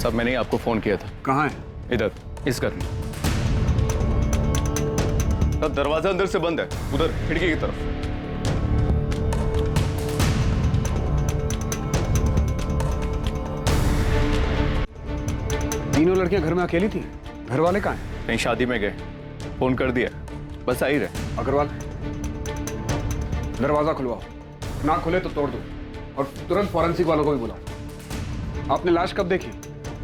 साहब मैंने ही आपको फोन किया था। कहाँ है? इधर, इस घर में। साहब दरवाजा अंदर से बंद है, उधर खिड़की की तरफ। तीनों लड़कियां घर में अकेली थी? घर वाले कहाँ हैं? कहीं शादी में गए, फोन कर दिया, बस आ ही रहे। अग्रवाल, दरवाजा खुलवाओ, ना खुले तो तोड़ दो और तुरंत फॉरेंसिक वालों को भी बुलाओ। आपने लाश कब देखी?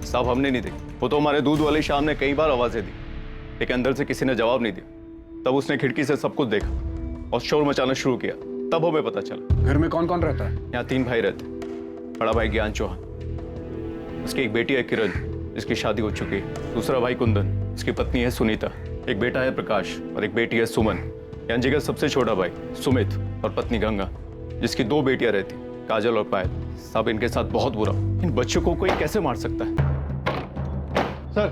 साहब हमने नहीं देखी, वो तो हमारे दूध वाली शाम ने कई बार आवाजें दी, लेकिन अंदर से किसी ने जवाब नहीं दिया। तब उसने खिड़की से सब कुछ देखा और शोर मचाना शुरू किया, तब हमें पता चला। घर में कौन कौन रहता है? यहाँ 3 भाई रहते। बड़ा भाई ज्ञान चौहान, उसकी एक बेटी है किरण, जिसकी शादी हो चुकी है। दूसरा भाई कुंदन, उसकी पत्नी है सुनीता। एक बेटा है प्रकाश और एक बेटी है सुमन। यहाँ जी का सबसे छोटा भाई सुमित और पत्नी गंगा, जिसकी 2 बेटियां रहती, काजल और पायल। साहब इनके साथ बहुत बुरा। इन बच्चों को कोई कैसे मार सकता है? सर,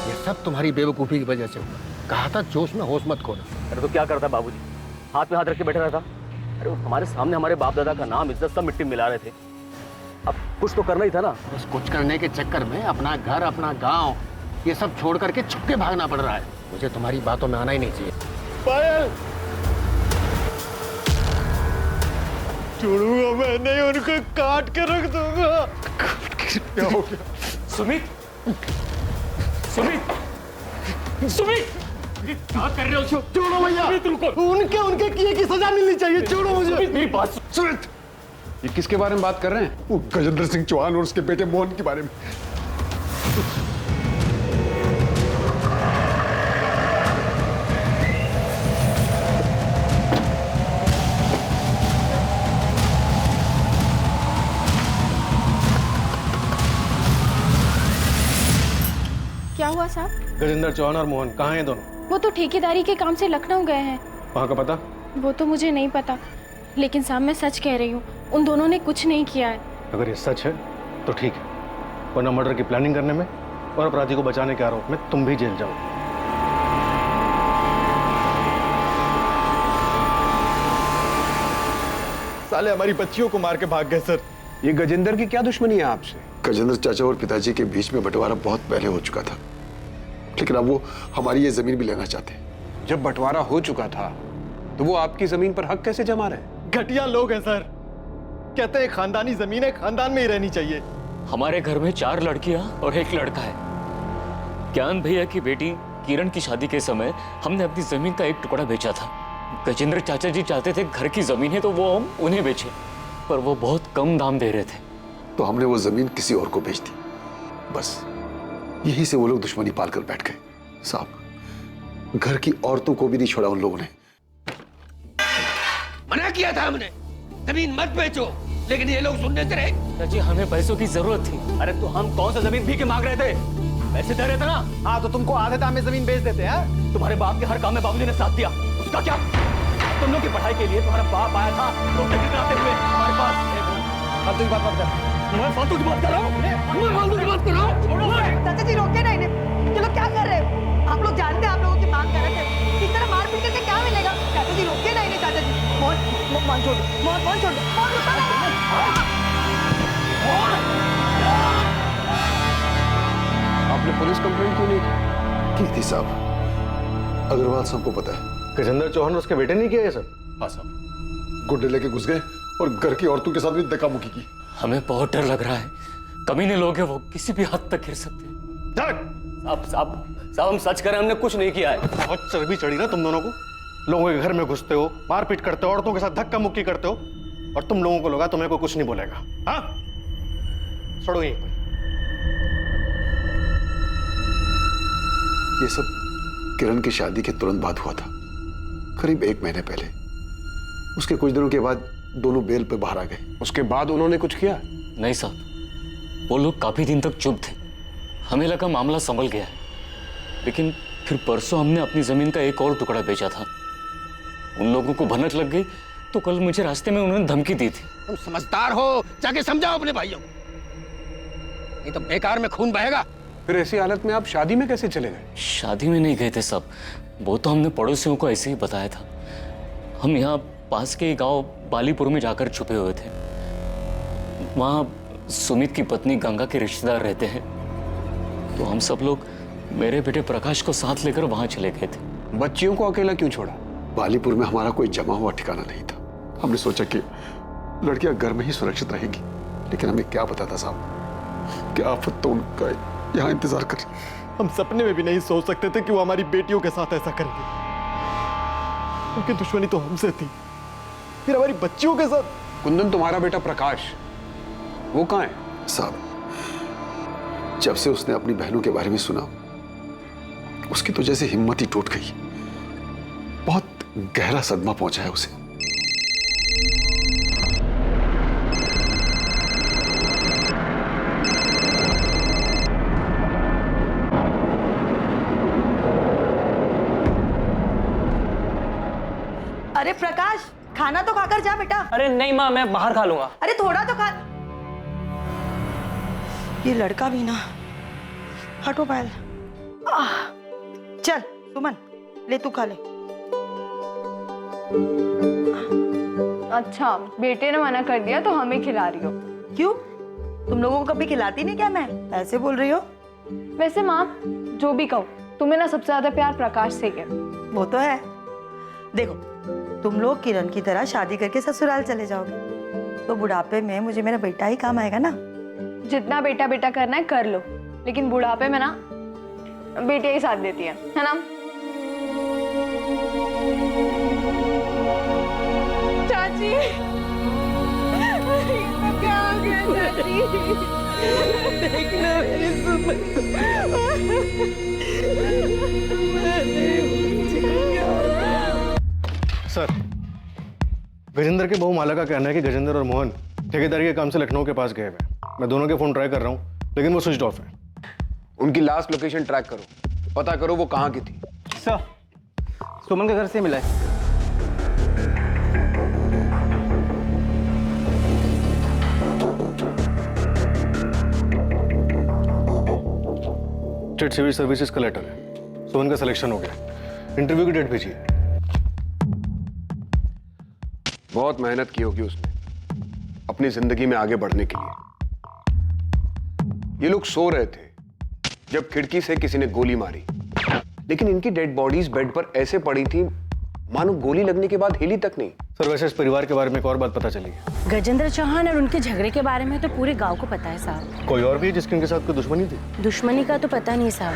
ये सब तुम्हारी बेवकूफी की वजह से हुआ। कहा था जोश में होश मत खोना। अरे तो क्या करता बाबूजी, हाथ में हाथ रख के बैठा रहता। अरे वो हमारे सामने हमारे बाप दादा का नाम इज्जत सब मिट्टी में मिला रहे थे। अब कुछ तो करना ही था ना। बस कुछ करने के चक्कर में अपना घर, अपना गांव, ये सब छोड़ करके छुपके भागना पड़ रहा है। मुझे तुम्हारी बातों में आना ही नहीं चाहिए। पायल, छोड़ूंगा मैं नहीं, उनको काट के रख दूंगा। क्या हो गया? सुमित, सुमित, सुमित, क्या कर रहे हो? छोड़ो भैया, उनके किए की सजा मिलनी चाहिए। छोड़ो मुझे। मेरी बात सुमित, ये किसके बारे में बात कर रहे हैं? वो गजेंद्र सिंह चौहान और उसके बेटे मोहन के बारे में। क्या हुआ साहब? गजेंद्र चौहान और मोहन कहाँ हैं दोनों? वो तो ठेकेदारी के काम से लखनऊ गए हैं। वहाँ का पता? वो तो मुझे नहीं पता, लेकिन साहब मैं सच कह रही हूँ, उन दोनों ने कुछ नहीं किया है। अगर ये सच है तो ठीक है, वरना मर्डर की प्लानिंग करने में और अपराधी को बचाने के आरोप में तुम भी जेल जाओ। साले हमारी बच्चियों को मार के भाग गए सर। ये गजेंद्र की क्या दुश्मनी है आपसे? गजेंद्र चाचा और पिताजी के बीच में बंटवारा बहुत पहले हो चुका था, लेकिन अब वो हमारी ये जमीन भी लेना चाहते हैं। जब बंटवारा हो चुका था तो वो आपकी जमीन पर हक कैसे जमा रहे? घटिया लोग हैं सर। कहते हैं खानदानी जमीन है, खानदान में ही रहनी चाहिए। हमारे घर में 4 लड़कियां और 1 लड़का है। ज्ञान भैया की बेटी किरण की शादी के समय हमने अपनी जमीन का एक टुकड़ा बेचा था। गजेंद्र चाचा जी चाहते थे घर की जमीन है तो वो हम उन्हें बेचे, पर वो बहुत कम दाम दे रहे थे, तो हमने वो जमीन किसी और को बेच दी। बस यही से वो लोग दुश्मनी पाल कर बैठ गए। साहब, घर की औरतों को भी नहीं छोड़ा उन लोगों ने। मना किया था हमने, जमीन मत बेचो, लेकिन ये लोग सुनने से रहे। चाची हमें पैसों की जरूरत थी। अरे तो हम कौन सा जमीन भी के मांग रहे थे? पैसे दे रहे थे ना। हाँ तो तुमको आधे दाम में जमीन बेच देते हैं। तुम्हारे बाप के हर काम में बाबूजी ने साथ दिया, उसका क्या? तुम लोग की पढ़ाई के लिए तुम्हारा बाप आया था तो टिकट आते हुए हमारे पास। अब तो बात मत कर। मैं फालतू की बात कर रहा हूँ। मैं फालतू की बात कर रहा हूँ। चाचा जी रोके ना इन्हें। ये लोग क्या कर रहे हो? आप लोग जानते हैं आप लोगों की मांग कर रहे थे। इस तरह मार पीट करके क्या मिलेगा? चाचा जी रोके ना इन्हें। चाचा जी मोहन छोड़ दो, मोहन छोड़ दो, मोहन उठा ना। आपने पुलिस कंप्लेंट क्यों नहीं की थी साहब, अग्रवाल सबको पता है। गजेंद्र चौहान और उसके बेटे नहीं किया ये सब? हाँ साहब। गुड्डे लेके घुस गए और घर की औरतों के साथ भी धक्का मुक्की की। हमें बहुत डर लग रहा है, कमीने लोग हैं, वो किसी भी हद तक गिर सकते हैं। साहब हम सच कर रहे हैं, हमने कुछ नहीं किया है। बहुत चर्बी चढ़ी ना तुम दोनों को। लोगों के घर में घुसते हो, मारपीट करते हो, औरतों के साथ धक्का मुक्की करते हो, और तुम लोगों को लगा तुम्हें कोई कुछ नहीं बोलेगा। हाँ, छोड़ो यहीं पर। ये सब किरण की शादी के तुरंत बाद हुआ था, करीब 1 महीने पहले। उसके कुछ दिनों के बाद दोनों बेल पे बाहर आ गए। उसके बाद उन्होंने कुछ किया? नहीं साहब, वो लोग काफी दिन तक चुप थे। हमें लगा मामला संभल गया है, लेकिन फिर परसों हमने अपनी जमीन का एक और टुकड़ा बेचा था। उन लोगों को भनक लग गई तो कल मुझे रास्ते में उन्होंने धमकी दी थी। तुम समझदार हो, जाके समझाओ अपने भाइयों को, नहीं तो बेकार में खून बहेगा। फिर ऐसी हालत में आप शादी में कैसे चले गए? शादी में नहीं गए थे साहब, वो तो हमने पड़ोसियों को ऐसे ही बताया था। हम यहाँ पास के गांव बालीपुर में जाकर छुपे हुए थे। वहां सुमित की पत्नी गंगा के रिश्तेदार रहते हैं, तो हम सब लोग मेरे बेटे प्रकाश को साथ लेकर वहां चले गए थे। बच्चियों को अकेला क्यों छोड़ा? बालीपुर में हमारा कोई जमा हुआ ठिकाना नहीं था। हमने सोचा कि लड़कियां घर में ही सुरक्षित रहेगी, लेकिन हमें क्या पता था साहब, क्या आफत तो उनका यहाँ इंतजार कर रही। हम सपने में भी नहीं सोच सकते थे कि वो हमारी बेटियों के साथ ऐसा करेंगे। उनकी दुश्मनी तो हमसे थी, फिर हमारी बच्चियों के साथ। कुंदन, तुम्हारा बेटा प्रकाश वो कहाँ है? साहब, जब से उसने अपनी बहनों के बारे में सुना, उसकी तो जैसे हिम्मत ही टूट गई। बहुत गहरा सदमा पहुंचा है उसे। अरे प्रकाश, खाना तो खाकर जा बेटा। अरे नहीं माँ, मैं बाहर खा लूंगा। अरे थोड़ा तो खा। ये लड़का भी ना। हटो पायल। चल सुमन, ले तू खा ले। अच्छा, बेटे ने मना कर दिया तो हमें खिला रही हो? क्यों, तुम लोगों को कभी खिलाती नहीं क्या? मैं ऐसे बोल रही हो? वैसे माँ, जो भी कहो, तुम्हें ना सबसे ज्यादा प्यार प्रकाश से है। वो तो है। देखो, तुम लोग किरण की तरह शादी करके ससुराल चले जाओगे तो बुढ़ापे में मुझे मेरा बेटा ही काम आएगा ना। जितना बेटा बेटा करना है कर लो, लेकिन बुढ़ापे में ना बेटियां ही साथ देती है ना? चाची, क्या हो गया चाची? देखना मेरी सर, गजेंद्र के बहू माला का कहना है कि गजेंद्र और मोहन ठेकेदारी के काम से लखनऊ के पास गए हुए हैं। मैं दोनों के फोन ट्राई कर रहा हूँ, लेकिन वो स्विच ऑफ है। उनकी लास्ट लोकेशन ट्रैक करो, पता करो वो कहाँ की थी। सर, सुमन के घर से मिला है। स्टेट सिविल सर्विसेज का लेटर है। सुमन का सिलेक्शन हो गया। इंटरव्यू की डेट भेजिए। बहुत मेहनत की होगी उसने अपनी जिंदगी में आगे बढ़ने के लिए। ये लोग सो रहे थे जब खिड़की से किसी ने गोली मारी, लेकिन इनकी डेड बॉडीज बेड पर ऐसे पड़ी थी मानो गोली लगने के बाद हिली तक नहीं। सर, वैसे इस परिवार के बारे में एक और बात पता चली है। गजेंद्र चौहान और उनके झगड़े के बारे में तो पूरे गांव को पता है साहब। कोई और भी है जिसकी उनके साथ कोई दुश्मनी थी? दुश्मनी का तो पता नहीं साहब,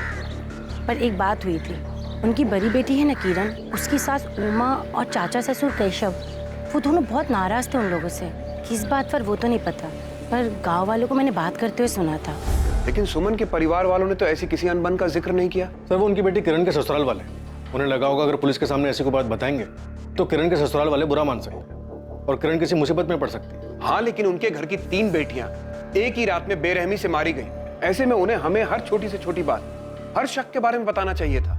पर एक बात हुई थी। उनकी बड़ी बेटी है ना किरण, उसकी सास उमा और चाचा ससुर केशव, वो दोनों बहुत नाराज थे उन लोगों से। किस बात पर वो तो नहीं पता, पर गांव वालों को मैंने बात करते हुए सुना था। लेकिन सुमन के परिवार वालों ने तो ऐसी किसी अनबन का जिक्र नहीं किया। सर, वो उनकी बेटी किरण के ससुराल वाले, उन्हें लगा होगा अगर पुलिस के सामने ऐसी कोई बात बताएंगे तो किरण के ससुराल वाले बुरा मान सकते हैं और किरण किसी मुसीबत में पड़ सकती है। हाँ, लेकिन उनके घर की 3 बेटियां एक ही रात में बेरहमी से मारी गई। ऐसे में उन्हें हमें हर छोटी से छोटी बात, हर शक के बारे में बताना चाहिए था।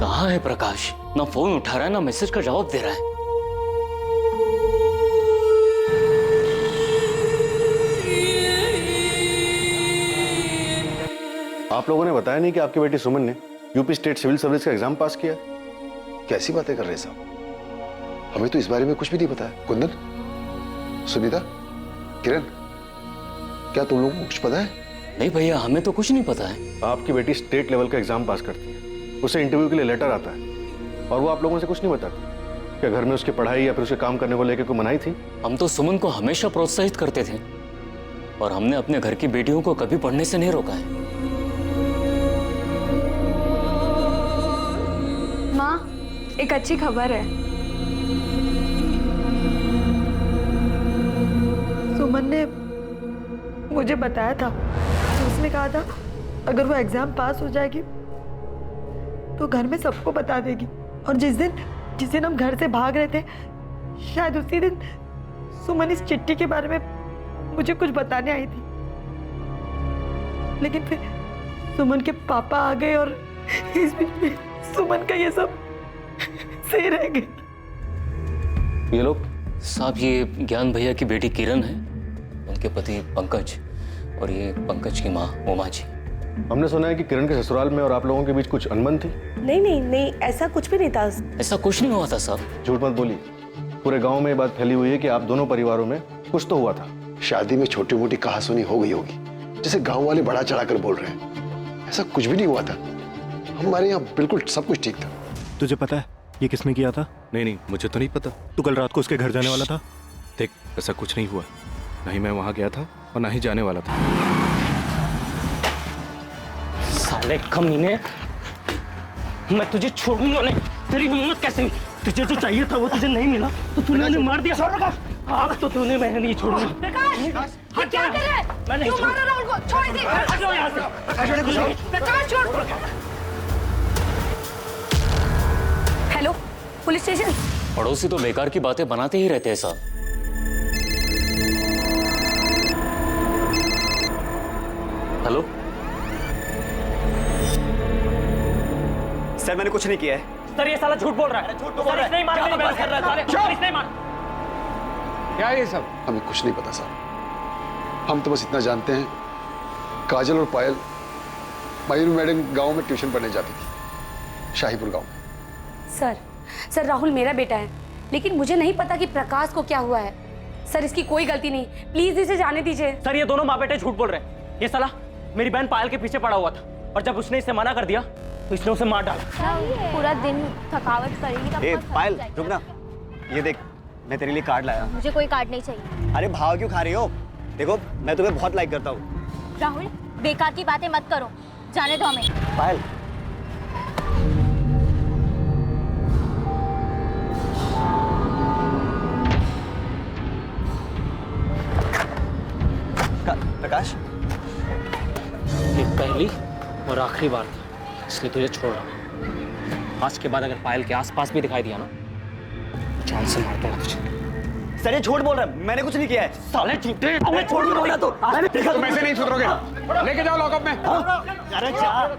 कहाँ है प्रकाश? ना फोन उठा रहा है, ना मैसेज का जवाब दे रहा है। आप लोगों ने बताया नहीं कि आपकी बेटी सुमन ने यूपी स्टेट सिविल सर्विस का एग्जाम पास किया? कैसी बातें कर रहे हैं साहब, हमें तो इस बारे में कुछ भी नहीं पता है। कुंदन, सुनीता, किरण, क्या तुम लोगों को कुछ पता है? नहीं भैया, हमें तो कुछ नहीं पता है। आपकी बेटी स्टेट लेवल का एग्जाम पास करती है, उसे इंटरव्यू के लिए लेटर आता है और वो आप लोगों से कुछ नहीं बताती। क्या घर में उसकी पढ़ाई या फिर उसके काम करने को लेकर कोई मनाही थी? हम तो सुमन को हमेशा प्रोत्साहित करते थे और हमने अपने घर की बेटियों को कभी पढ़ने से नहीं रोका है। माँ, एक अच्छी खबर है। सुमन ने मुझे बताया था, उसने कहा था अगर वो एग्जाम पास हो जाएगी तो घर में सबको बता देगी। और जिस दिन हम घर से भाग रहे थे, शायद उसी दिन सुमन इस चिट्ठी के बारे में मुझे कुछ बताने आई थी। लेकिन फिर सुमन के पापा आ गए और इस बीच में सुमन का ये सब सही रह गया। ये लोग साहब, ये ज्ञान भैया की बेटी किरण है, उनके पति पंकज, और ये पंकज की माँ उमा जी। हमने सुना है कि किरण के ससुराल में और आप लोगों के बीच कुछ अनबन थी। नहीं नहीं नहीं, ऐसा कुछ भी नहीं था। ऐसा कुछ नहीं हुआ था साहब। झूठ मत बोलिए, पूरे गांव में ये बात फैली हुई है कि आप दोनों परिवारों में कुछ तो हुआ था। शादी में छोटी मोटी कहासुनी हो गई होगी, जैसे गांव वाले बढ़ा चढ़ाकर बोल रहे हैं। ऐसा कुछ भी नहीं हुआ था, हमारे यहाँ बिल्कुल सब कुछ ठीक था। तुझे पता है ये किसने किया था? नहीं, मुझे तो नहीं पता। तू कल रात को उसके घर जाने वाला था। देख, ऐसा कुछ नहीं हुआ, ना ही मैं वहां गया था और ना ही जाने वाला था। साले कमीने, मैं तुझे छोड़ूंगा नहीं। तेरी हिम्मत कैसे हुई? तुझे जो चाहिए था वो तुझे नहीं मिला तो तूने उन्हें मार दिया। अब तो तूने, मैं नहीं छोड़ूंगा। प्रकाश, ये क्या कर रहा है? मैं नहीं क्यों मार रहा है राहुल को? छोड़ दे। हट जाओ यहाँ से। प्रकाश छोड़। Hello, police station. पड़ोसी तो बेकार की बातें बनाते ही रहते हैं साहब। हेलो सर, मैंने कुछ नहीं किया है। सर, ये साला झूठ बोल रहा है। झूठ बोल रहा है। नहीं मार, नहीं कर रहा है। पुलिस नहीं मार। क्या ये सब? हमें कुछ नहीं पता साहब, हम तो बस इतना जानते हैं, काजल और पायल मयूर मैडम गांव में ट्यूशन पढ़ने जाती थी, शाहीपुर गांव में। सर राहुल मेरा बेटा है, लेकिन मुझे नहीं पता कि प्रकाश को क्या हुआ है। सर, इसकी कोई गलती नहीं, प्लीज इसे जाने दीजिए। सर, ये दोनों माँ बेटे झूठ बोल रहे हैं। ये साला मेरी बहन पायल के पीछे पड़ा हुआ था और जब उसने इसे मना कर दिया तो इसने उसे मार डाला। पूरा दिन थकावट करेगी तब तक पायल, थक रुक ना। ये देख, मैं तेरे लिए कार्ड लाया। मुझे कोई कार्ड नहीं चाहिए। अरे भाव क्यों खा रही हो? देखो, मैं तुम्हें बहुत लाइक करता हूँ। राहुल, बेकार की बातें मत करो, जाने दो हमें। पायल, प्रकाश, ये पहली और आखिरी बार था, इसलिए तुझे छोड़ रहा हूं। आज के बाद अगर पायल के आसपास भी दिखाई दिया ना, जान से मार दूंगा तुझे। सर, ये झूठ बोल रहा है, मैंने कुछ नहीं किया है। साले झूठे, तुम्हें छोड़ दूंगा बोला तो। तुम ऐसे नहीं सुधरोगे, लेके जाओ लॉकअप में। अरे जा।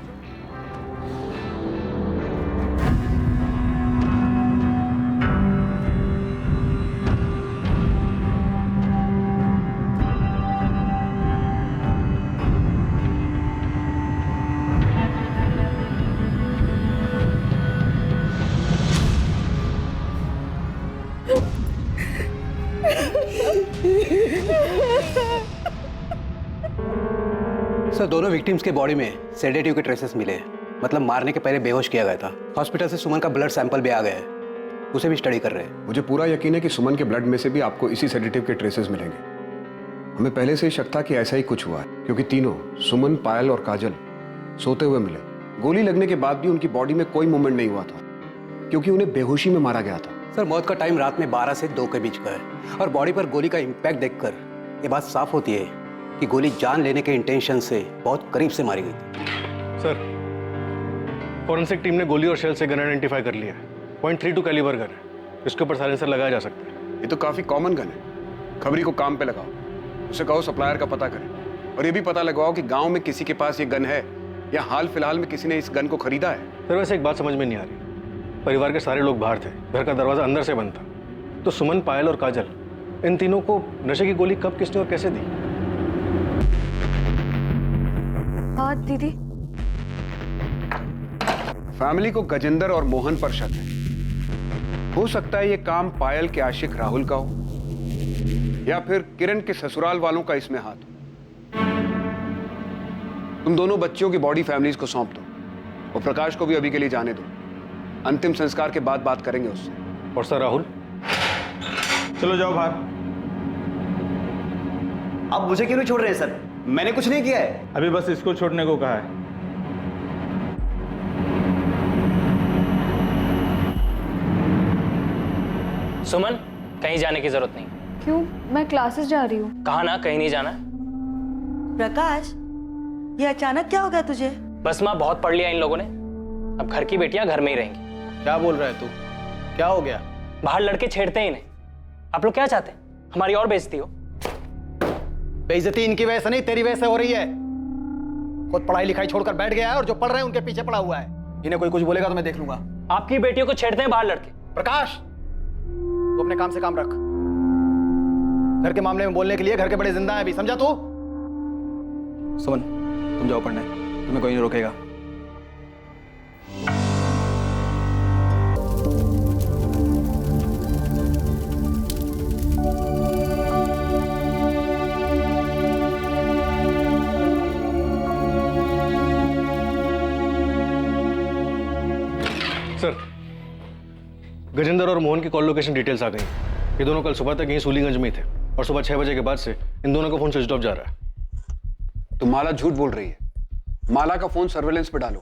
सर, दोनों विक्टिम्स के बॉडी में सेडेटिव के ट्रेसेस मिले हैं, मतलब मारने के पहले बेहोश किया गया था। हॉस्पिटल से सुमन का ब्लड सैंपल भी आ गया है, उसे भी स्टडी कर रहे हैं। मुझे पूरा यकीन है कि सुमन के ब्लड में से भी आपको इसी सेडेटिव के ट्रेसेस मिलेंगे। हमें पहले से ही शक था कि ऐसा ही कुछ हुआ है, क्योंकि तीनों सुमन, पायल और काजल सोते हुए मिले। गोली लगने के बाद भी उनकी बॉडी में कोई मूवमेंट नहीं हुआ था, क्योंकि उन्हें बेहोशी में मारा गया था। सर, मौत का टाइम रात में 12 से 2 के बीच का है और बॉडी पर गोली का इम्पैक्ट देखकर ये बात साफ होती है कि गोली जान लेने के इंटेंशन से बहुत करीब से मारी गई थी। सर, फॉरेंसिक टीम ने गोली और शेल से गन आइडेंटिफाई कर लिया है। .32 कैलिबर गन है, इसके ऊपर साइलेंसर लगाया जा सकता है। ये तो काफी कॉमन गन है। खबरी को काम पे लगाओ, उसे कहो सप्लायर का पता करें, और ये भी पता लगाओ कि गांव में किसी के पास ये गन है या हाल फिलहाल में किसी ने इस गन को खरीदा है। सर, वैसे एक बात समझ में नहीं आ रही। परिवार के सारे लोग बाहर थे, घर का दरवाजा अंदर से बंद था, तो सुमन, पायल और काजल, इन तीनों को नशे की गोली कब, किसने और कैसे दी? हाँ दीदी। फैमिली को गजेंद्र और मोहन पर शक है। हो सकता है ये काम पायल के आशिक राहुल का हो या फिर किरण के ससुराल वालों का इसमें हाथ हो। तुम दोनों बच्चियों की बॉडी फैमिलीज को सौंप दो और प्रकाश को भी अभी के लिए जाने दो। अंतिम संस्कार के बाद बात करेंगे उससे। और सर राहुल, चलो जाओ बाहर। आप मुझे क्यों नहीं छोड़ रहे हैं सर? मैंने कुछ नहीं किया है। अभी बस इसको छोड़ने को कहा है। सुमन, कहीं जाने की जरूरत नहीं। क्यों? मैं क्लासेस जा रही हूँ। कहा ना कहीं नहीं जाना। प्रकाश, ये अचानक क्या हो गया तुझे? बस माँ, बहुत पढ़ लिया इन लोगों ने, अब घर की बेटियां घर में ही रहेंगी। क्या बोल रहा है तू? क्या हो गया? बाहर लड़के छेड़ते ही इन्हें। आप लोग क्या चाहते हैं? हमारी और बेइज्जती हो? बेइज्जती इनकी वजह से नहीं, तेरी वजह से हो रही है। खुद पढ़ाई लिखाई छोड़कर बैठ गया है और जो पढ़ रहे हैं उनके पीछे पड़ा हुआ है। इन्हें कोई कुछ बोलेगा तो मैं देख लूंगा। आपकी बेटियों को छेड़ते हैं बाहर लड़के। प्रकाश, तू अपने काम से काम रख। घर के मामले में बोलने के लिए घर के बड़े जिंदा हैं अभी, समझा तू? सुमन, तुम जाओ पढ़ने, तुम्हें कोई नहीं रोकेगा। सर, गजेंद्र और मोहन की कॉल लोकेशन डिटेल्स आ गई। ये दोनों कल सुबह तक यहीं सूलीगंज में ही थे और सुबह 6 बजे के बाद से इन दोनों का फोन स्विच ऑफ जा रहा है। तो माला झूठ बोल रही है। माला का फोन सर्वेलेंस पे डालो।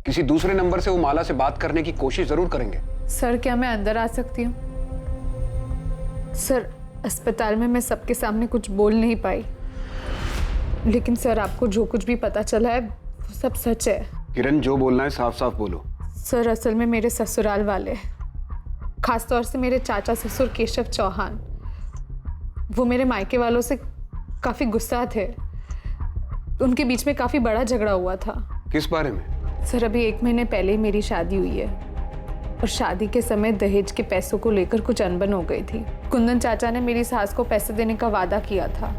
किसी दूसरे नंबर से वो माला से बात करने की कोशिश जरूर करेंगे। सर, क्या मैं अंदर आ सकती हूँ? सर, अस्पताल में मैं सबके सामने कुछ बोल नहीं पाई, लेकिन सर आपको जो कुछ भी पता चला है वो सब सच है। किरण, जो बोलना है साफ साफ बोलो। सर, असल में मेरे ससुराल वाले, खासतौर से मेरे चाचा ससुर केशव चौहान, वो मेरे मायके वालों से काफ़ी गुस्सा थे। उनके बीच में काफ़ी बड़ा झगड़ा हुआ था। किस बारे में? सर, अभी 1 महीने पहले ही मेरी शादी हुई है और शादी के समय दहेज के पैसों को लेकर कुछ अनबन हो गई थी। कुंदन चाचा ने मेरी सास को पैसे देने का वादा किया था,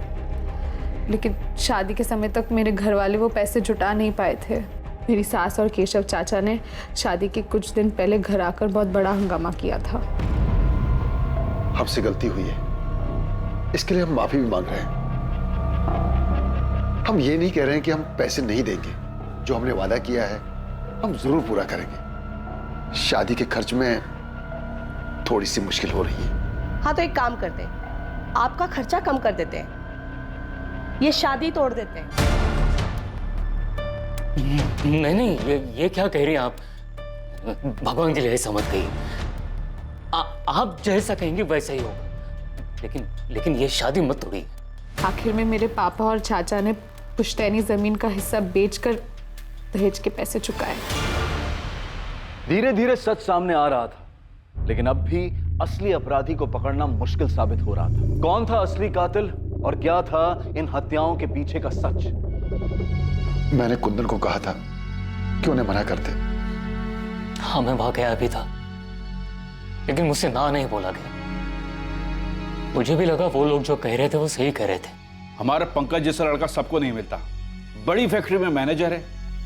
लेकिन शादी के समय तक मेरे घर वाले वो पैसे जुटा नहीं पाए थे। मेरी सास और केशव चाचा ने शादी के कुछ दिन पहले घर आकर बहुत बड़ा हंगामा किया था। हमसे गलती हुई है, इसके लिए हम माफी भी मांग रहे हैं। हम ये नहीं कह रहे हैं कि हम पैसे नहीं देंगे। जो हमने वादा किया है हम जरूर पूरा करेंगे। शादी के खर्च में थोड़ी सी मुश्किल हो रही है। हाँ, तो एक काम करते हैं, आपका खर्चा कम कर देते हैं, ये शादी तोड़ देते हैं। नहीं नहीं, ये क्या कह रही हैं आप? भगवान के लिए समझ गई। आप जैसा कहेंगे वैसा ही होगा, लेकिन ये शादी मत तोड़िए। आखिर में मेरे पापा और चाचा ने पुश्तैनी जमीन का हिस्सा बेचकर दहेज के पैसे चुकाए। धीरे धीरे सच सामने आ रहा था, लेकिन अब भी असली अपराधी को पकड़ना मुश्किल साबित हो रहा था। कौन था असली कातिल और क्या था इन हत्याओं के पीछे का सच? मैंने कुंदन को कहा था कि उन्हें मना कर दे। हाँ, मैं वहां गया भी था, लेकिन मुझसे ना नहीं बोला गया। मुझे भी लगा वो लोग जो कह रहे थे वो सही कह रहे थे। हमारा पंकज जैसा लड़का सबको नहीं मिलता। बड़ी फैक्ट्री में मैनेजर है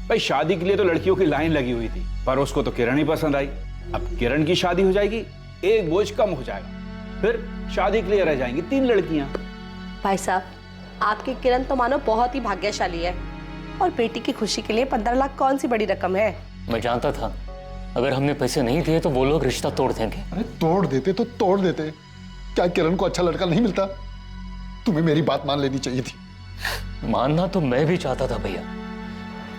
भाई। शादी के लिए तो लड़कियों की लाइन लगी हुई थी, पर उसको तो किरण ही पसंद आई। अब किरण की शादी हो जाएगी, एक बोझ कम हो जाएगा, फिर शादी के लिए रह जाएंगी 3 लड़कियां। भाई साहब, आपकी किरण तो मानो बहुत ही भाग्यशाली है, और बेटी की खुशी के लिए 15 लाख कौन सी बड़ी रकम है। मैं जानता था अगर हमने पैसे नहीं दिए तो वो लोग रिश्ता तोड़ देंगे। अरे तोड़ देते तो तोड़ देते, क्या किरण को अच्छा लड़का नहीं मिलता? तुम्हें मेरी बात मान लेनी चाहिए थी। मानना तो मैं भी चाहता था भैया,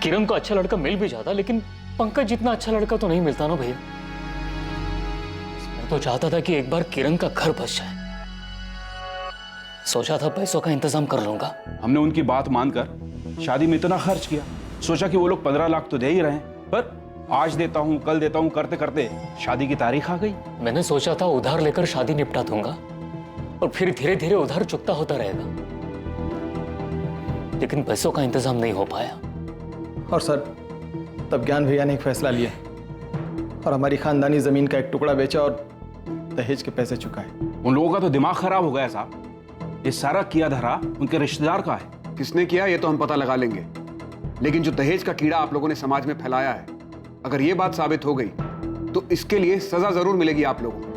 किरण को अच्छा लड़का मिल भी जाता, लेकिन पंकज जितना अच्छा लड़का तो नहीं मिलता ना भैया। मैं तो चाहता था कि एक बार किरण का घर बस जाए। सोचा था पैसों का इंतजाम कर लूंगा। हमने उनकी बात मानकर शादी में इतना खर्च किया, सोचा कि वो लोग 15 लाख तो दे ही रहे हैं, पर आज देता हूं कल देता हूं करते करते शादी की तारीख आ गई। मैंने सोचा था उधार लेकर शादी निपटा दूंगा और फिर धीरे धीरे उधार चुकता होता रहेगा, लेकिन पैसों का इंतजाम नहीं हो पाया। और सर, तब ज्ञान भैया ने एक फैसला लिया और हमारी खानदानी जमीन का एक टुकड़ा बेचा और दहेज के पैसे चुकाए। उन लोगों का तो दिमाग खराब हो गया साहब। ये सारा किया धरा उनके रिश्तेदार का है। किसने किया ये तो हम पता लगा लेंगे, लेकिन जो दहेज का कीड़ा आप लोगों ने समाज में फैलाया है, अगर ये बात साबित हो गई तो इसके लिए सजा जरूर मिलेगी आप लोगों को।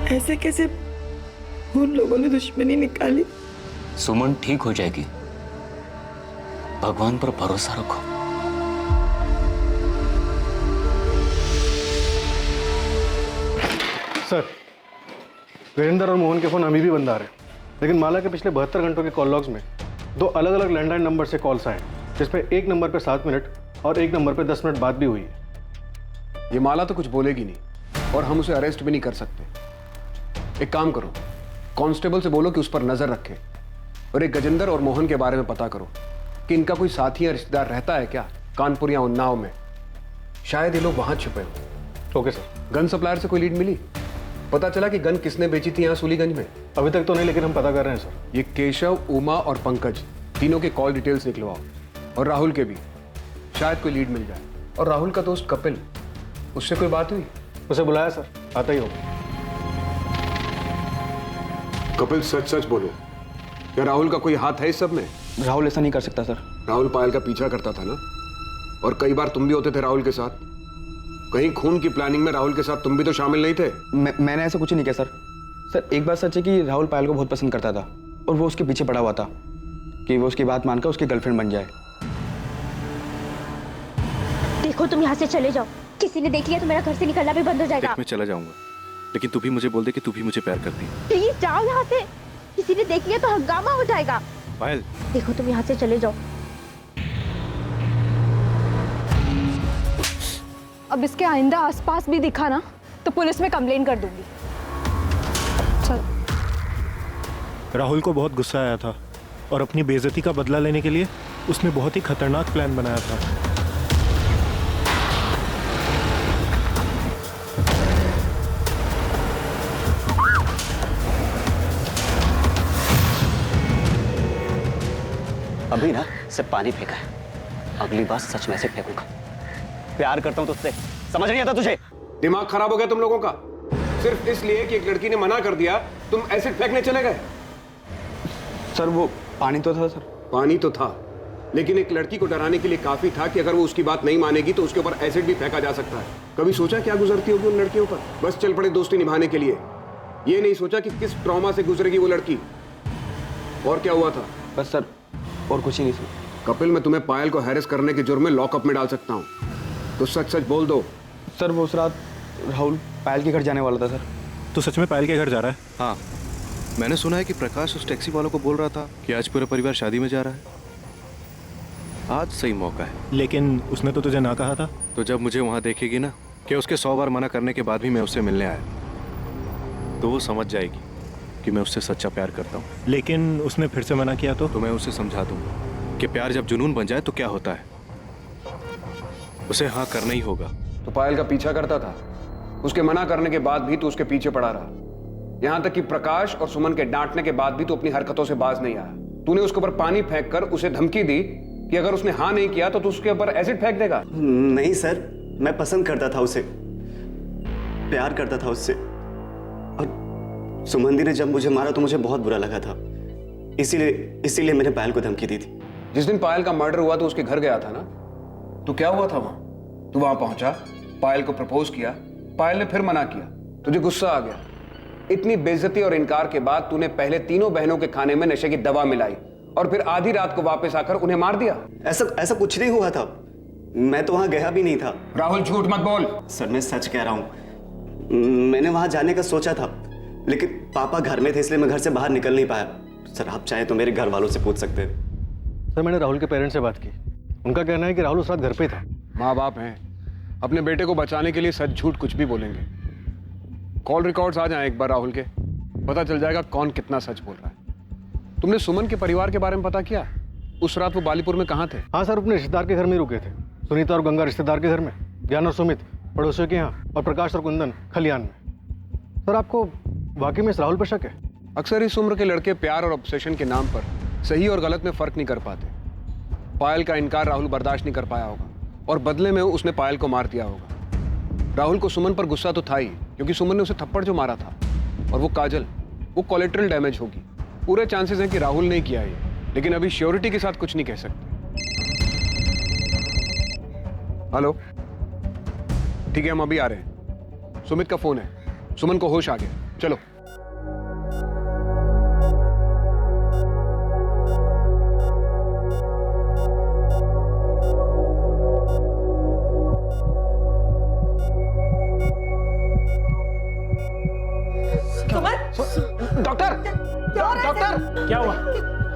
ऐसे कैसे उन लोगों ने दुश्मनी निकाली? सुमन ठीक हो जाएगी, भगवान पर भरोसा रखो। सर, वीरेंद्र और मोहन के फोन अभी भी बंद आ रहे हैं, लेकिन माला के पिछले 72 घंटों के कॉल लॉग्स में 2 अलग अलग लैंडलाइन नंबर से कॉल्स आए, जिसमें एक नंबर पे 7 मिनट और एक नंबर पे 10 मिनट बात भी हुई है। ये माला तो कुछ बोलेगी नहीं और हम उसे अरेस्ट भी नहीं कर सकते। एक काम करो, कांस्टेबल से बोलो कि उस पर नजर रखे और एक गजेंद्र और मोहन के बारे में पता करो कि इनका कोई साथी या रिश्तेदार रहता है क्या कानपुर या उन्नाव में। शायद ये लोग वहां छुपे हो। Okay sir. गन सप्लायर से कोई लीड मिली? पता चला कि गन किसने बेची थी यहाँ सूलीगंज में? अभी तक तो नहीं, लेकिन हम पता कर रहे हैं सर। ये केशव, उमा और पंकज तीनों के कॉल डिटेल्स निकलवाओ और राहुल के भी, शायद कोई लीड मिल जाए। और राहुल का दोस्त कपिल, उससे कोई बात हुई? उसे बुलाया सर, आता ही होगा। कपिल सच सच बोलो, क्या राहुल का कोई हाथ है इस सब में? राहुल ऐसा नहीं कर सकता सर। राहुल पायल का पीछा करता था ना, और कई बार तुम भी होते थे राहुल के साथ। कहीं खून की प्लानिंग में राहुल के साथ तुम भी तो शामिल नहीं थे? मैंने ऐसा कुछ नहीं किया सर। सर एक बात सच है कि राहुल पायल को बहुत पसंद करता था और वो उसके पीछे पड़ा हुआ था कि वो उसकी बात मानकर उसकी गर्लफ्रेंड बन जाए। देखो तुम यहाँ से चले जाओ, किसी ने देख लिया तो मेरा घर से निकलना भी बंद हो जाएगा। मैं चला जाऊंगा, लेकिन तू भी मुझे बोल दे कि तू भी मुझे प्यार करती है। प्लीज जाओ यहाँ से, किसी ने देख लिया तो हंगामा हो जाएगा। पायल, देखो तुम यहाँ से चले जाओ। अब इसके आइंदा आसपास भी दिखा ना तो पुलिस में कंप्लेन कर दूंगी। चल। राहुल को बहुत गुस्सा आया था और अपनी बेइज्जती का बदला लेने के लिए उसने बहुत ही खतरनाक प्लान बनाया था। अभी ना सिर्फ पानी फेंका है, अगली बार सच में से फेंकूंगा। प्यार करता हूं तुझसे, समझ नहीं आता तुझे? दिमाग खराब हो गया तुम लोगों का? सिर्फ इसलिए कि एक लड़की ने मना कर दिया तुम एसिड फेंकने चले गए? सर वो पानी तो था सर। पानी तो था, लेकिन एक लड़की को डराने के लिए काफी था कि अगर वो उसकी बात नहीं मानेगी तो उसके ऊपर एसिड भी फेंका जा सकता है। कभी सोचा क्या गुजरती होगी उन लड़कियों पर? बस चल पड़े दोस्ती निभाने के लिए। ये नहीं सोचा कि किस ट्रॉमा से गुजरेगी वो लड़की। और क्या हुआ था? बस सर और कुछ ही नहीं सर। कपिल, मैं तुम्हें पायल को हैरेस करने के जुर्म में लॉकअप में डाल सकता हूँ, तो सच सच बोल दो। सर वो उस रात राहुल पायल के घर जाने वाला था सर। तो सच में पायल के घर जा रहा है? हाँ, मैंने सुना है कि प्रकाश उस टैक्सी वालों को बोल रहा था कि आज पूरा परिवार शादी में जा रहा है। आज सही मौका है। लेकिन उसने तो तुझे ना कहा था। तो जब मुझे वहां देखेगी ना कि उसके 100 बार मना करने के बाद भी मैं उससे मिलने आया, तो वो समझ जाएगी कि मैं उससे सच्चा प्यार करता हूँ। लेकिन उसने फिर से मना किया तो मैं उसे समझा दूंगा कि प्यार जब जुनून बन जाए तो क्या होता है, उसे हाँ करना ही होगा। तो पायल का पीछा करता था, उसके मना करने के बाद भी तो उसके पीछे पड़ा रहा, यहां तक कि प्रकाश और सुमन के डांटने के बाद भी तो अपनी हरकतों से बाज नहीं आया। तूने उसके ऊपर पानी फेंक कर उसे धमकी दी कि अगर उसने हाँ नहीं किया तो तू उसके ऊपर एसिड फेंक देगा। नहीं सर, मैं पसंद करता था उसे, प्यार करता था उससे, और सुमन दी ने जब मुझे मारा तो मुझे बहुत बुरा लगा था, इसीलिए मैंने पायल को धमकी दी थी। जिस दिन पायल का मर्डर हुआ तो उसके घर गया था ना, तो क्या हुआ था वहां? तू वहां पहुंचा, पायल को प्रपोज किया, पायल ने फिर मना किया, तुझे गुस्सा आ गया। इतनी बेइज्जती और इनकार के बाद तूने पहले तीनों बहनों के खाने में नशे की दवा मिलाई और फिर आधी रात को वापस आकर उन्हें मार दिया। ऐसा कुछ नहीं हुआ था, मैं तो वहां गया भी नहीं था। राहुल झूठ मत बोल। सर मैं सच कह रहा हूं, मैंने वहां जाने का सोचा था, लेकिन पापा घर में थे इसलिए मैं घर से बाहर निकल नहीं पाया। सर आप चाहे तो मेरे घर वालों से पूछ सकते हैं। सर मैंने राहुल के पेरेंट्स से बात की, उनका कहना है कि राहुल उस रात घर पे था। माँ बाप हैं, अपने बेटे को बचाने के लिए सच झूठ कुछ भी बोलेंगे। कॉल रिकॉर्ड्स आ जाएं एक बार राहुल के, पता चल जाएगा कौन कितना सच बोल रहा है। तुमने सुमन के परिवार के बारे में पता किया? उस रात वो बालीपुर में कहाँ थे? हाँ सर, अपने रिश्तेदार के घर में ही रुके थे। सुनीता और गंगा रिश्तेदार के घर में, ज्ञान और सुमित पड़ोसियों के यहाँ, और प्रकाश और कुंदन खलियान में। सर आपको वाकई में इस राहुल पर शक है? अक्सर इस उम्र के लड़के प्यार और ऑब्सेशन के नाम पर सही और गलत में फर्क नहीं कर पाते। पायल का इनकार राहुल बर्दाश्त नहीं कर पाया होगा और बदले में उसने पायल को मार दिया होगा। राहुल को सुमन पर गुस्सा तो था ही, क्योंकि सुमन ने उसे थप्पड़ जो मारा था, और वो काजल, वो कोलेटरल डैमेज होगी। पूरे चांसेस हैं कि राहुल ने किया है, लेकिन अभी श्योरिटी के साथ कुछ नहीं कह सकते। हेलो, ठीक है हम अभी आ रहे हैं। सुमित का फोन है, सुमन को होश आ गया, चलो। डॉक्टर डॉक्टर क्या हुआ?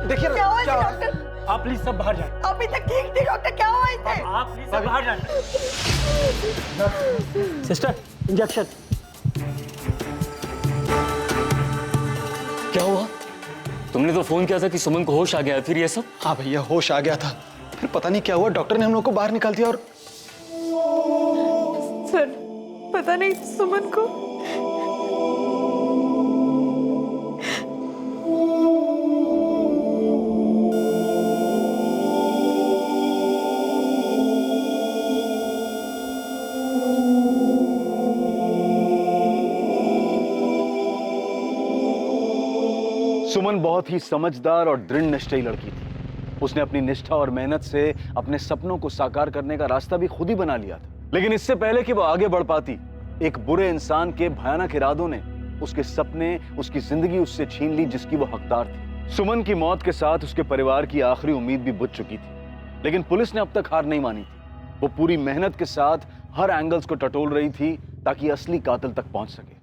देखिए क्या हुआ इसे डॉक्टर? आप प्लीज सब बाहर जाए। अभी तक ठीक थी डॉक्टर, क्या हुआ इसे? आप प्लीज सब बाहर जाए। Sister injection. क्या हुआ? तुमने तो फोन किया था कि सुमन को होश आ गया है, फिर ये सब? हाँ भैया, होश आ गया था, फिर पता नहीं क्या हुआ, डॉक्टर ने हम लोग को बाहर निकाल दिया। और सर पता नहीं सुमन को सुमन बहुत ही समझदार और दृढ़ निश्चयी लड़की थी। उसने अपनी निष्ठा और मेहनत से अपने सपनों को साकार करने का रास्ता भी खुद ही बना लिया था। लेकिन इससे पहले कि वो आगे बढ़ पाती, एक बुरे इंसान के भयानक इरादों ने उसके सपने, उसकी जिंदगी उससे छीन ली जिसकी वो हकदार थी। सुमन की मौत के साथ उसके परिवार की आखिरी उम्मीद भी बुझ चुकी थी, लेकिन पुलिस ने अब तक हार नहीं मानी थी। वो पूरी मेहनत के साथ हर एंगल्स को टटोल रही थी ताकि असली कातिल तक पहुंच सके।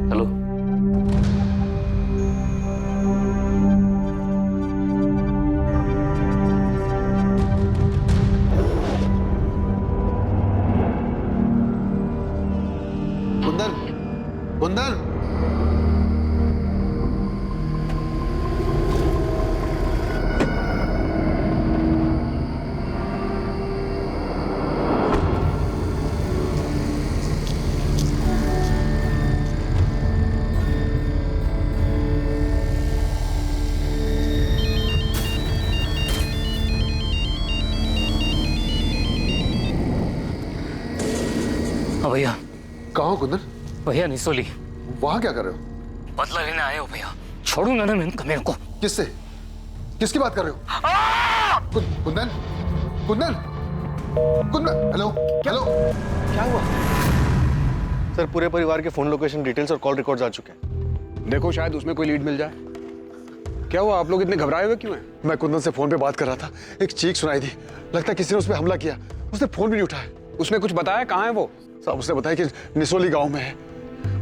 हेलो, कुंदन, कुंदन, हाँ भैया। कहाँ हो कुंदन? भैया निसोली। वहां क्या कर रहे हो? बदला लेने आए हो भैया। छोड़ूंगा ना मैं मेरे को। किससे? किसकी बात कर रहे हो? Kundan, Kundan, Kundan, hello, hello. क्या हुआ? सर पूरे परिवार के फोन लोकेशन डिटेल्स और कॉल रिकॉर्ड्स आ चुके हैं। देखो शायद उसमें कोई लीड मिल जाए। क्या हुआ, आप लोग इतने घबराए हुए क्यों हैं? मैं कुंदन से फोन पे बात कर रहा था, एक चीख सुनाई दी, लगता है किसी ने उस पर हमला किया। उसने फोन भी नहीं उठाया। उसने कुछ बताया? कहाँ है वो? साहब उसने बताया कि निसोली गांव में है,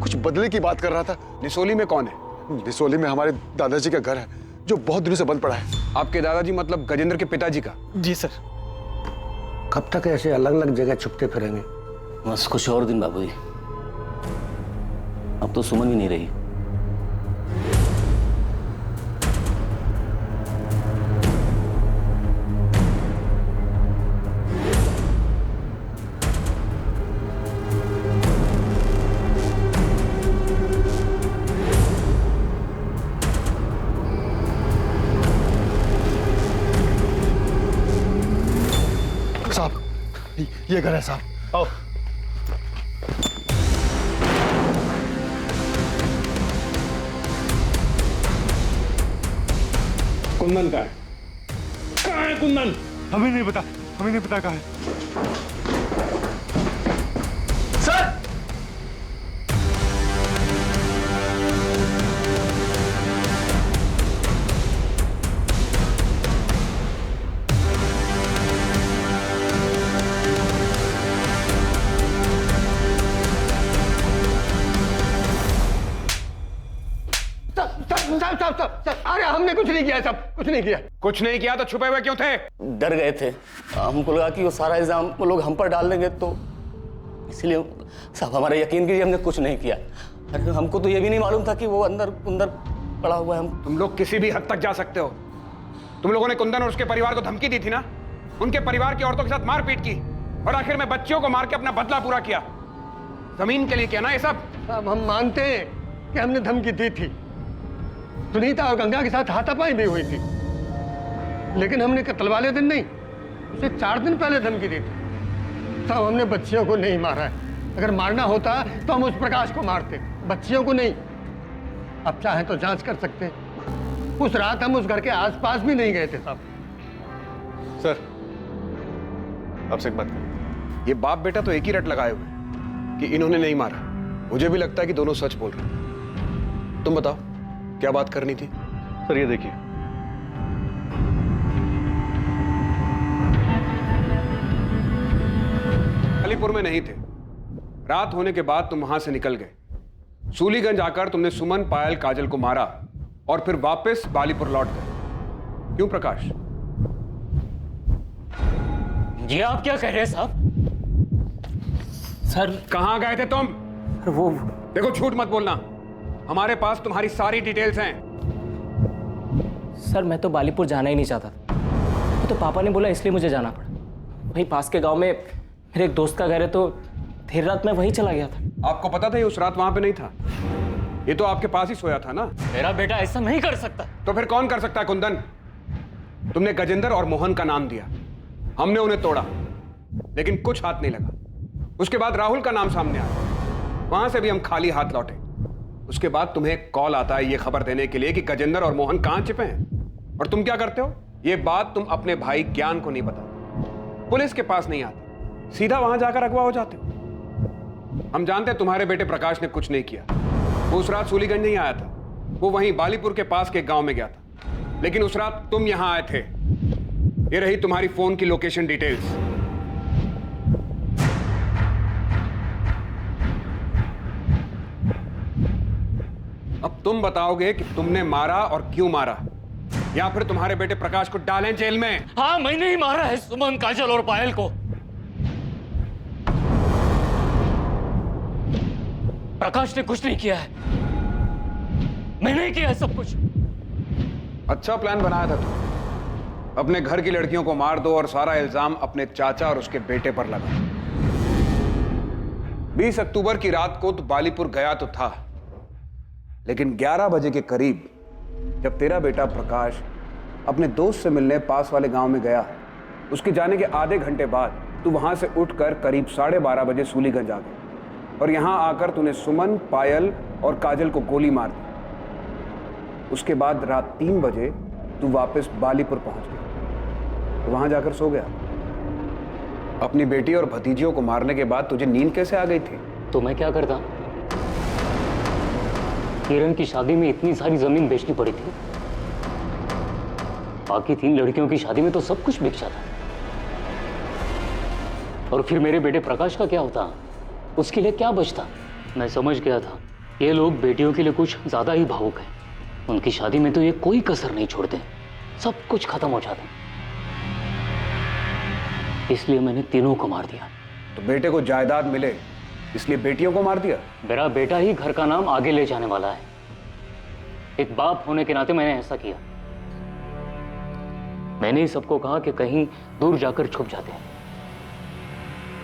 कुछ बदले की बात कर रहा था। निसोली में कौन है? निसोली में हमारे दादाजी का घर है जो बहुत दिनों से बंद पड़ा है। आपके दादाजी मतलब गजेंद्र के पिताजी का? जी सर। कब तक ऐसे अलग अलग जगह छुपते फिरेंगे? बस कुछ और दिन बाबूजी। अब तो सुमन भी नहीं रही। साहब ये घर है साहब। आओ। कुंदन का है? कहाँ है कुंदन? हमें नहीं पता, हमें नहीं पता कहाँ है। सर! अरे हमने कुछ नहीं किया, सब कुछ नहीं किया। कुछ नहीं किया तो छुपे हुए क्यों थे? डर गए थे, हमको लगा कि वो सारा इल्जाम वो लोग हम पर डाल देंगे, तो इसलिए साहब हमारा यकीन कीजिए हमने कुछ नहीं किया। अरे हमको तो ये भी नहीं मालूम था कि वो अंदर अंदर पड़ा हुआ है। हम तुम लोग किसी भी हद तक जा सकते हो। तुम लोगों ने कुंदन और उसके परिवार को धमकी दी थी ना, उनके परिवार की औरतों के साथ मारपीट की और आखिर में बच्चियों को मार के अपना बदला पूरा किया। जमीन के लिए किया ना ये सब? अब हम मानते हैं कि हमने धमकी दी थी, सुनीता और गंगा के साथ हाथापाई भी हुई थी, लेकिन हमने कत्ल वाले दिन नहीं, उसे 4 दिन पहले धमकी दी थी। साहब हमने बच्चियों को नहीं मारा है, अगर मारना होता तो हम उस प्रकाश को मारते, बच्चियों को नहीं। अब चाहे तो जांच कर सकते हैं, उस रात हम उस घर के आसपास भी नहीं गए थे साहब। सर आपसे एक बात करें। ये बाप बेटा तो एक ही रट लगाए हुए कि इन्होंने नहीं मारा। मुझे भी लगता है कि दोनों सच बोल रहे हैं। तुम बताओ क्या बात करनी थी? सर ये देखिए। बालीपुर में नहीं थे। रात होने के बाद तुम वहां से निकल गए। सूलीगंज आकर तुमने सुमन, पायल, काजल को मारा और फिर वापस बालीपुर लौट गए। क्यों प्रकाश? ये आप क्या कह रहे हैं साहब? सर कहां गए थे तुम? वो देखो, झूठ मत बोलना। हमारे पास तुम्हारी सारी डिटेल्स हैं। सर मैं तो बालीपुर जाना ही नहीं चाहता था, वो तो पापा ने बोला इसलिए मुझे जाना पड़ा। वहीं पास के गांव में मेरे एक दोस्त का घर है, तो देर रात मैं वहीं चला गया था। आपको पता था ये उस रात वहां पे नहीं था? ये तो आपके पास ही सोया था ना? मेरा बेटा ऐसा नहीं कर सकता। तो फिर कौन कर सकता है कुंदन? तुमने गजेंद्र और मोहन का नाम दिया, हमने उन्हें तोड़ा, लेकिन कुछ हाथ नहीं लगा। उसके बाद राहुल का नाम सामने आया, वहां से भी हम खाली हाथ लौटे। उसके बाद तुम्हें कॉल आता है ये खबर देने के लिए कि गजेंद्र और मोहन कहां छिपे हैं। और तुम क्या करते हो? ये बात तुम अपने भाई ज्ञान को नहीं बताते, पुलिस के पास नहीं आते, सीधा वहां जाकर अगवा हो जाते हो। हम जानते हैं तुम्हारे बेटे प्रकाश ने कुछ नहीं किया। वो उस रात सूलीगंज नहीं आया था, वो वहीं बालीपुर के पास के गांव में गया था। लेकिन उस रात तुम यहां आए थे। ये रही तुम्हारी फोन की लोकेशन डिटेल्स। अब तुम बताओगे कि तुमने मारा और क्यों मारा, या फिर तुम्हारे बेटे प्रकाश को डालें जेल में? हाँ, मैंने ही मारा है सुमन, काजल और पायल को। प्रकाश ने कुछ नहीं किया है, मैंने ही किया है सब कुछ। अच्छा प्लान बनाया था तुम, अपने घर की लड़कियों को मार दो और सारा इल्जाम अपने चाचा और उसके बेटे पर लगा। 20 अक्टूबर की रात को तो बालीपुर गया तो था, लेकिन 11 बजे के करीब जब तेरा बेटा प्रकाश अपने दोस्त से मिलने पास वाले गांव में गया, उसके जाने के आधे घंटे बाद तू वहां से उठकर करीब 12:30 बजे सूलीगंज आ गया और यहां आकर तूने सुमन, पायल और काजल को गोली मार दी। उसके बाद रात 3 बजे तू वापस बालीपुर पहुंच गया, तो वहां जाकर सो गया। अपनी बेटी और भतीजियों को मारने के बाद तुझे नींद कैसे आ गई थी? तो मैं क्या करता? किरण की शादी में इतनी सारी जमीन बेचनी पड़ी थी, बाकी 3 लड़कियों की शादी में तो सब कुछ बिक जाता। और फिर मेरे बेटे प्रकाश का क्या होता? उसके लिए क्या बचता? मैं समझ गया था ये लोग बेटियों के लिए कुछ ज्यादा ही भावुक हैं। उनकी शादी में तो ये कोई कसर नहीं छोड़ते, सब कुछ खत्म हो जाता। इसलिए मैंने तीनों को मार दिया। तो बेटे को जायदाद मिले इसलिए बेटियों को मार दिया? मेरा बेटा ही घर का नाम आगे ले जाने वाला है। एक बाप होने के नाते मैंने ऐसा किया। मैंने ही सबको कहा कि कहीं दूर जाकर छुप जाते हैं,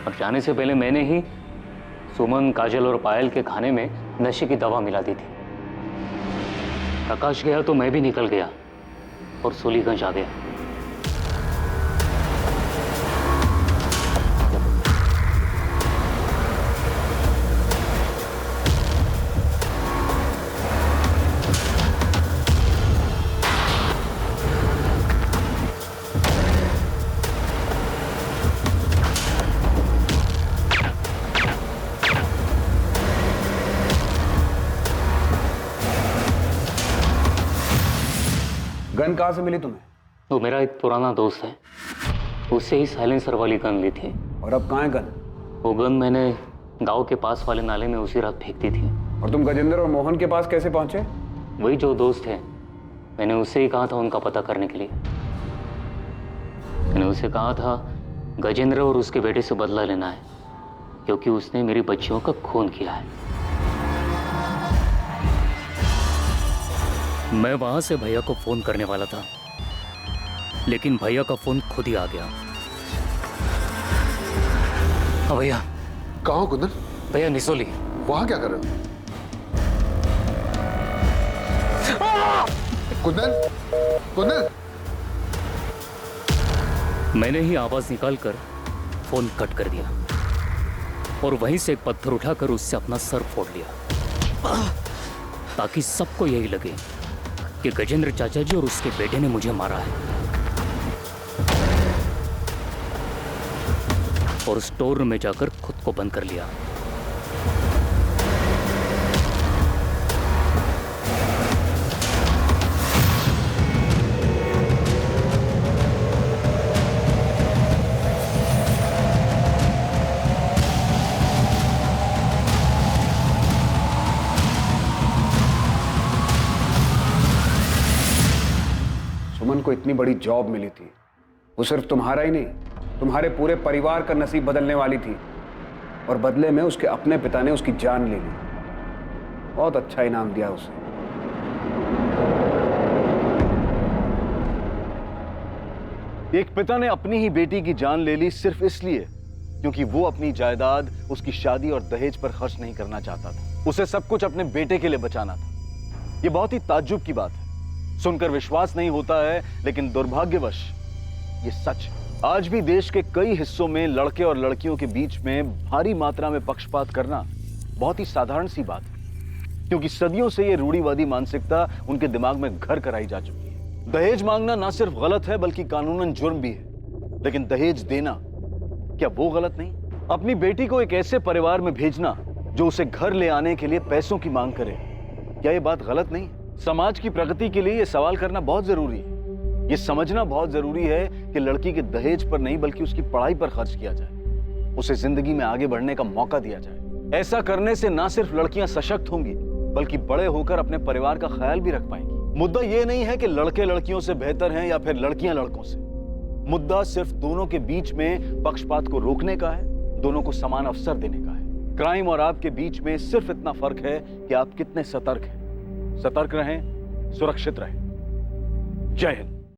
और जाने से पहले मैंने ही सुमन, काजल और पायल के खाने में नशे की दवा मिला दी थी। प्रकाश गया तो मैं भी निकल गया और सूलीगंज आ गया। गन कहां से मिली तुम्हें? वो मेरा एक पुराना दोस्त है, उससे ही साइलेंसर वाली गन ली थी। और अब कहां है गन? वो गन मैंने गांव के पास वाले नाले में उसी रात फेंक दी थी। और तुम गजेंद्र और मोहन के पास कैसे पहुंचे? वही जो दोस्त है, मैंने उससे ही कहा था उनका पता करने के लिए। मैंने उसे कहा था गजेंद्र और उसके बेटे से बदला लेना है, क्योंकि उसने मेरी बच्चियों का खून किया है। मैं वहां से भैया को फोन करने वाला था, लेकिन भैया का फोन खुद ही आ गया। हाँ भैया। कहाँ हो कुंदन? भैया निसोली। वहां क्या कर रहे हो? कुंदन, कुंदन! मैंने ही आवाज निकालकर फोन कट कर दिया और वहीं से एक पत्थर उठाकर उससे अपना सर फोड़ लिया, ताकि सबको यही लगे कि गजेंद्र चाचा जी और उसके बेटे ने मुझे मारा है। और स्टोर रूम में जाकर खुद को बंद कर लिया। को इतनी बड़ी जॉब मिली थी, वो सिर्फ तुम्हारा ही नहीं, तुम्हारे पूरे परिवार का नसीब बदलने वाली थी। और बदले में उसके अपने पिता ने उसकी जान ले ली। बहुत अच्छा इनाम दिया उसे। एक पिता ने अपनी ही बेटी की जान ले ली सिर्फ इसलिए क्योंकि वो अपनी जायदाद, उसकी शादी और दहेज पर खर्च नहीं करना चाहता था। उसे सब कुछ अपने बेटे के लिए बचाना था। ये बहुत ही ताज्जुब की बात है, सुनकर विश्वास नहीं होता है, लेकिन दुर्भाग्यवश ये सच है। आज भी देश के कई हिस्सों में लड़के और लड़कियों के बीच में भारी मात्रा में पक्षपात करना बहुत ही साधारण सी बात है, क्योंकि सदियों से ये रूढ़िवादी मानसिकता उनके दिमाग में घर कराई जा चुकी है। दहेज मांगना ना सिर्फ गलत है बल्कि कानूनन जुर्म भी है, लेकिन दहेज देना क्या वो गलत नहीं? अपनी बेटी को एक ऐसे परिवार में भेजना जो उसे घर ले आने के लिए पैसों की मांग करे, क्या ये बात गलत नहीं? समाज की प्रगति के लिए ये सवाल करना बहुत जरूरी है। ये समझना बहुत जरूरी है कि लड़की के दहेज पर नहीं बल्कि उसकी पढ़ाई पर खर्च किया जाए, उसे जिंदगी में आगे बढ़ने का मौका दिया जाए। ऐसा करने से ना सिर्फ लड़कियां सशक्त होंगी बल्कि बड़े होकर अपने परिवार का ख्याल भी रख पाएंगी। मुद्दा ये नहीं है कि लड़के लड़कियों से बेहतर हैं या फिर लड़कियां लड़कों से। मुद्दा सिर्फ दोनों के बीच में पक्षपात को रोकने का है, दोनों को समान अवसर देने का है। क्राइम और आपके बीच में सिर्फ इतना फर्क है कि आप कितने सतर्क हैं। सतर्क रहें, सुरक्षित रहें। जय हिंद।